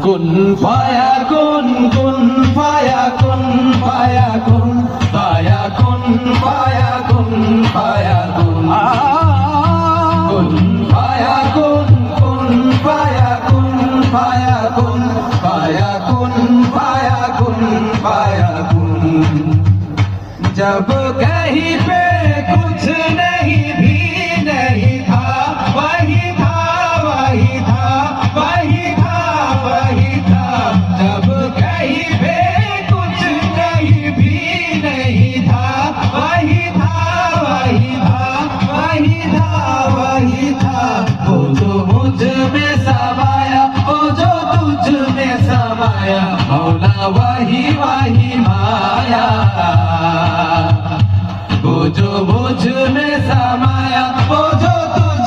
कुन फायाकुन कुन फायाकुन फायाकुन फायाकुन फायाकुन फायाकुन कुन फायाकुन कुन फायाकुन फायाकुन फायाकुन फायाकुन फायाकुन जब कहीं पे कुछ नहीं भी नहीं था वही था वही था वही था वही था जब कहीं पे कुछ नहीं भी नहीं था वही था वही था वही था वही था वो जो मुझ में समाया वो जो तुझ में समाया मौला वही वही माया वो जो मुझ में